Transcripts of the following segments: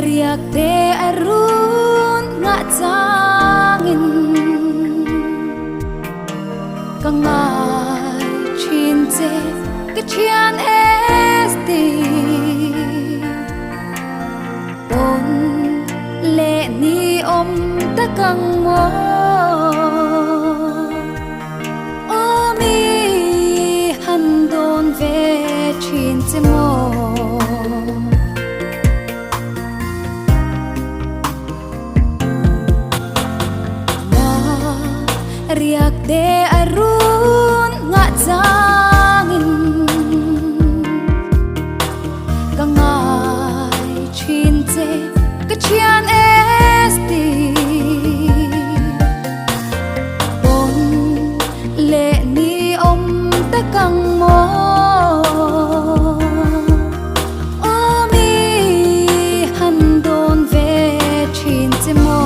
riak te arun nga changin kangai chin che ka chian esti ton le ni om ta kang mo omi han don ve chin che mo riak de arun nga changin kangai chin che ka chian esti bon le ni om ta kang mo omi han don ve chin che mo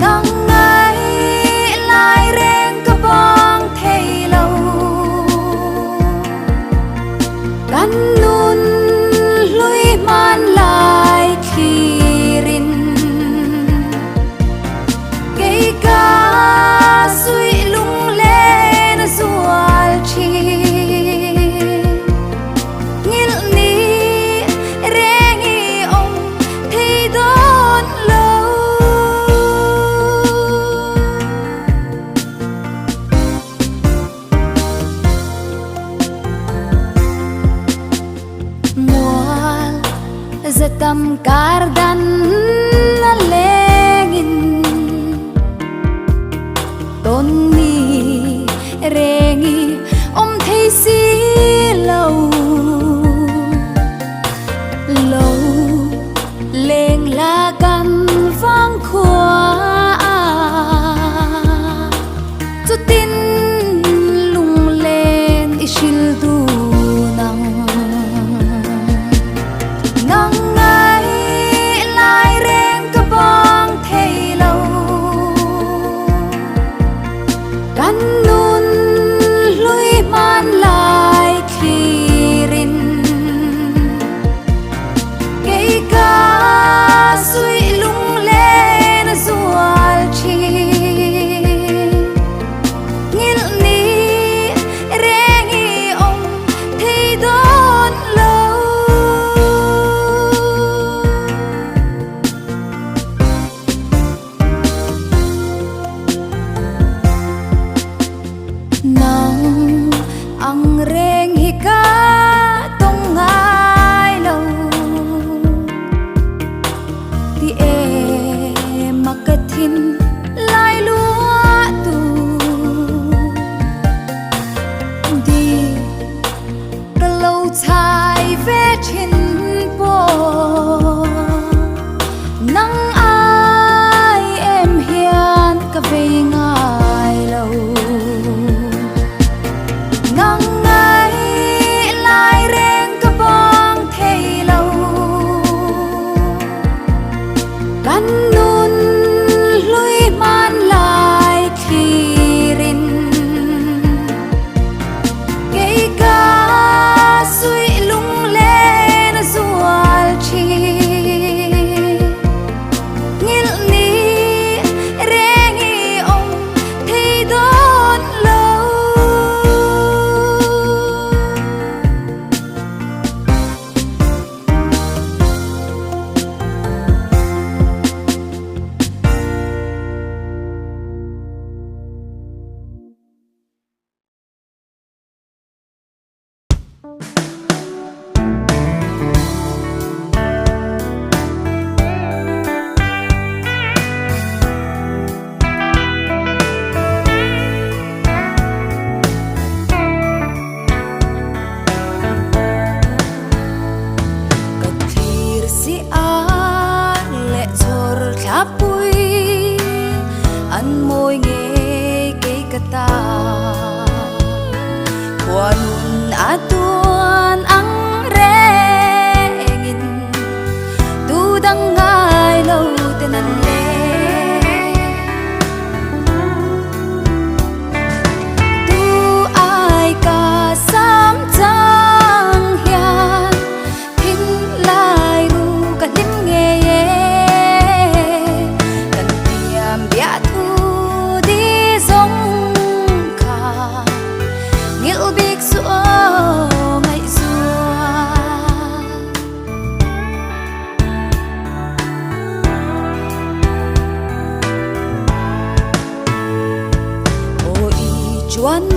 nang ngai lai reng ka bang thei lo kan nun lui man lai khi rin kei ka sui lung le na zual chi ngil ni reng i om thei don lo zatam kardan na lengin tonni rengi om thei si lâu lâu leng la kan vang khua chu tin lung lên ishil du nang nang ngai lai reng ka bang thei lo kan nun lui man lai khi rin kei ka sui lung le na zual chi ngil ni reng i om thei don lo nang ang reng hi ka tong ngai lo ti e makathin lai lua tu di ka lo chai ve chin po nang ai em hian ka ve ngai lo nang ngai lai reng ka bang thei lo kan nun lui man lai khi rin kei ka sui lung le na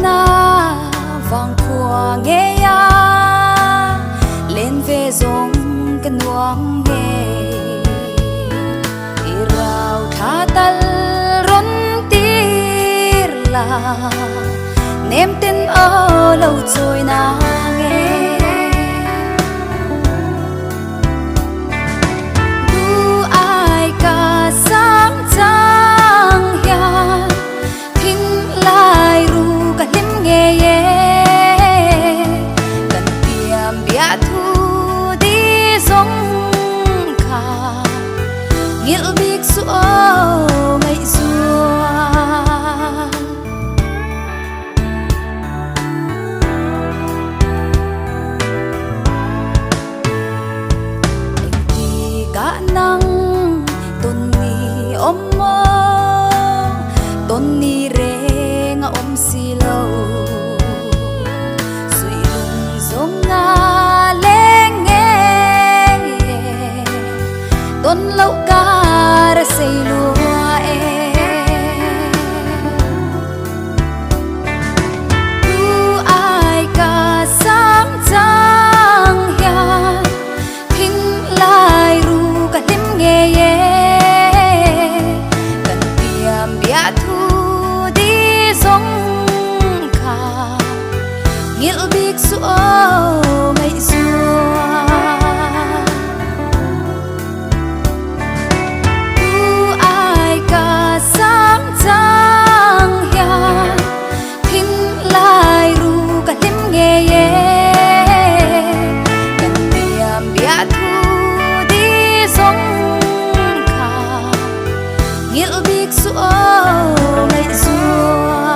na vang khua nghe ya lên về dòng cái nuông nghe irau tha tal ron tir la nem tin ở lâu trôi na nghe du ai cả sáng trăng ya tin lai ru cả lim nghe ye cần tiêm bia thu đi giống khá nghĩa biết số ngày xưa cả năng tôn ni ôm mơ tôn ni re nga ôm si lâu suy lung giống nga lên nghe tôn lâu cả ra say lúa tu ai cả sáng trăng ya thinh lai ru cả tim nghe ye cần tiêm bia thu đi giống khá nghĩa biết số ngày xưa tu ai cả sáng trăng ya thinh lai ru cả tim nghe ye cần tiêm bia thu đi giống khá nghĩa biết số ngày xưa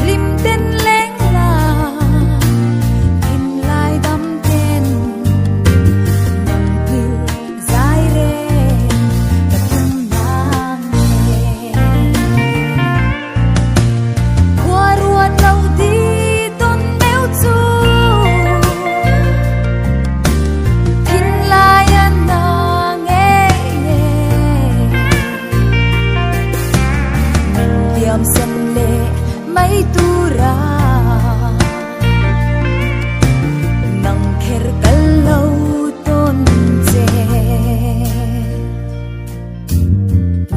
lim tên ngam sen le mai tu ra nang kher kal lo ton che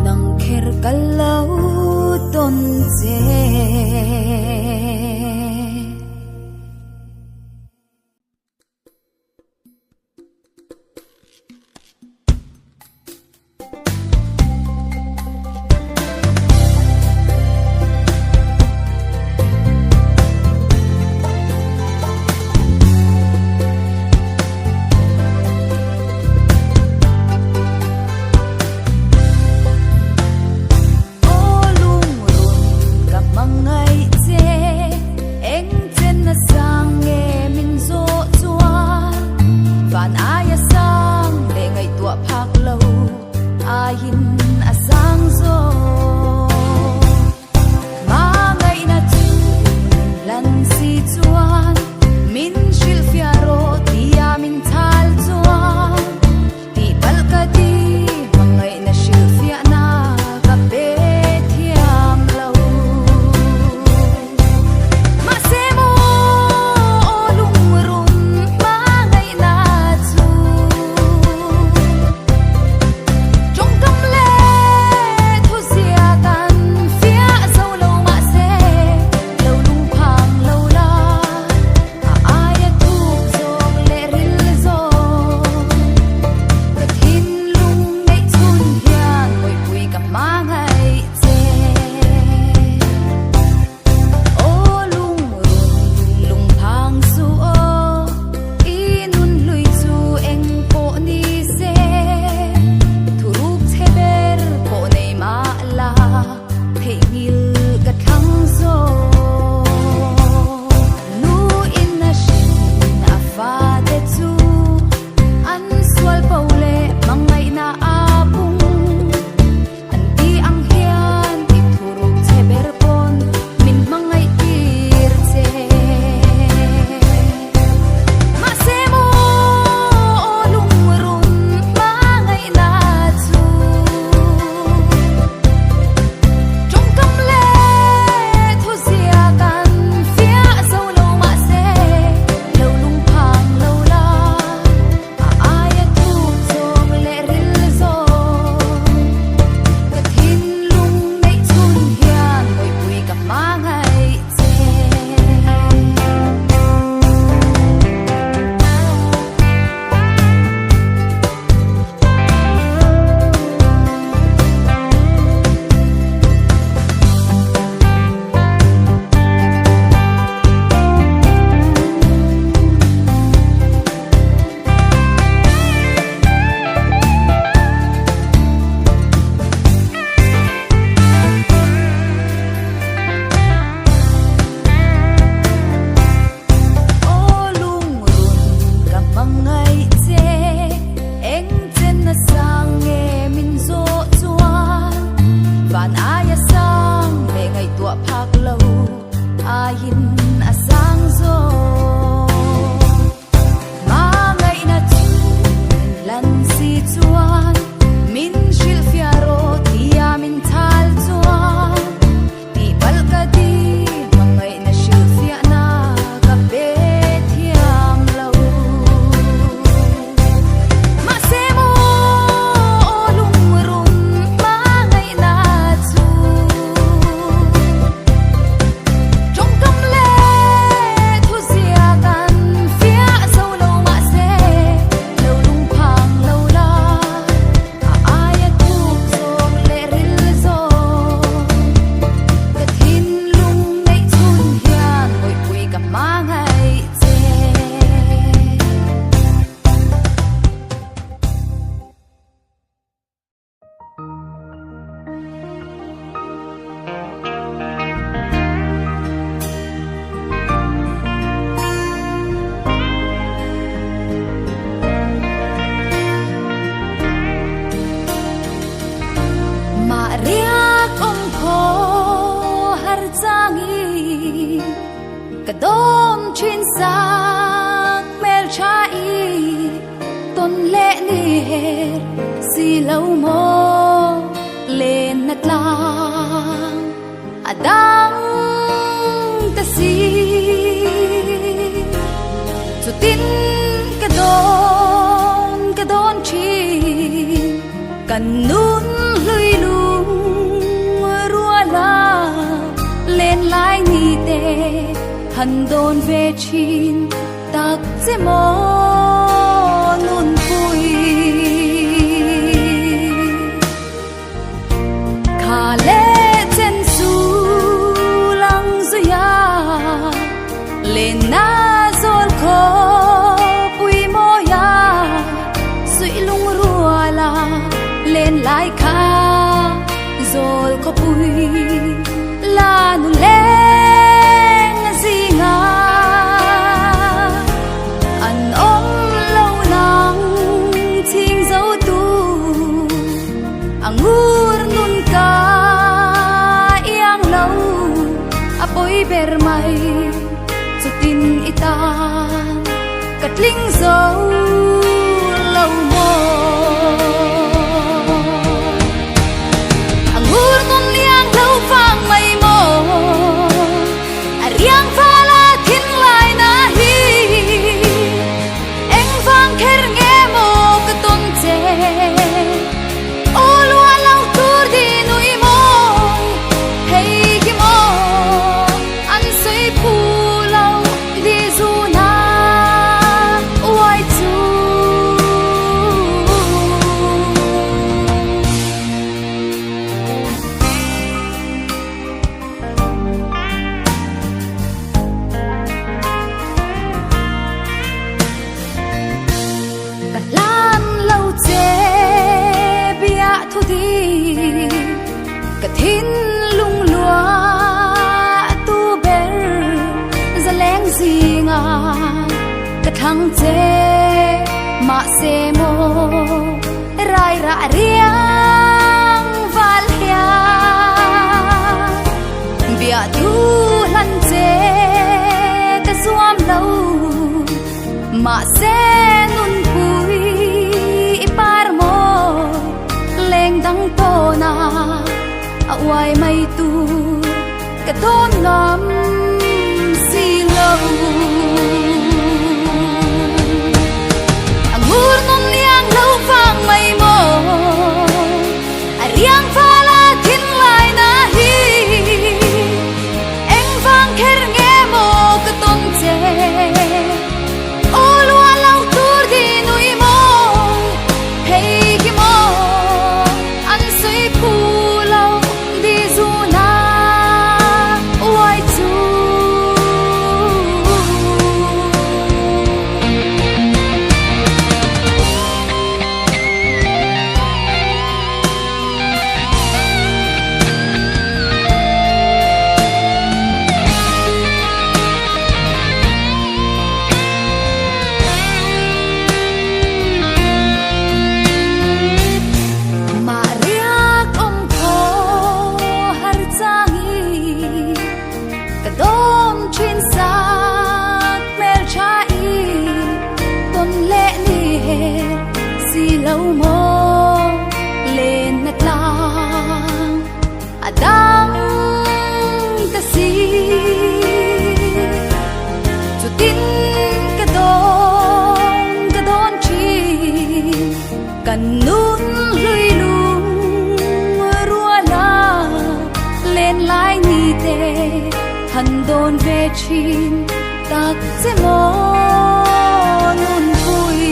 nang kher kal lo ton che Kadom chin sang mel chai ton le ni her si lâu mo lên nát lang adang ta si chu tin ka don chi kan nun lui lung rua la lên lai ni te han don ve chin tak che mo nun pui kha le chen su lang zu ya lên na zol kho pui mo ya sui lung rua la lên lai kha zol kho pui la nu leng gì nga an om lâu nang thing dấu tu angur nun ka yang lâu apoi ber mai chu tin itan katling dấu lâu mo angur nun liang lâu vang mai mo ariang phala thin lai na hi eng vang kher nge mo ka ton che o lua lau tur di nui mo hei ki mo an sui pu lau di zu na wai chu lan lâu che bia thu đi cả thiên lung lúa tu ber ra leng gì ngà cả thằng che mà se mo rai ra riang val hia bia thu lan che cả suam lâu mà se nun pui ipar mo leng dang to na awai mai tu ka don ngam si lâu angur non liang lâu vang mai mo ariang phala thin lai na hi eng vang kher nge mo ka ton che o lua lau tur di nui mo hei ki mo an sui pu lau di zu na wai chu Mariak om ko har changi kadom chin sat mel chai ton le ni he si lâu mo lên nat lang adang ta si chu tin kadon chi kan nun lui lung rua la lên lai ni te han don ve chin tak che mo nun pui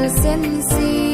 sen si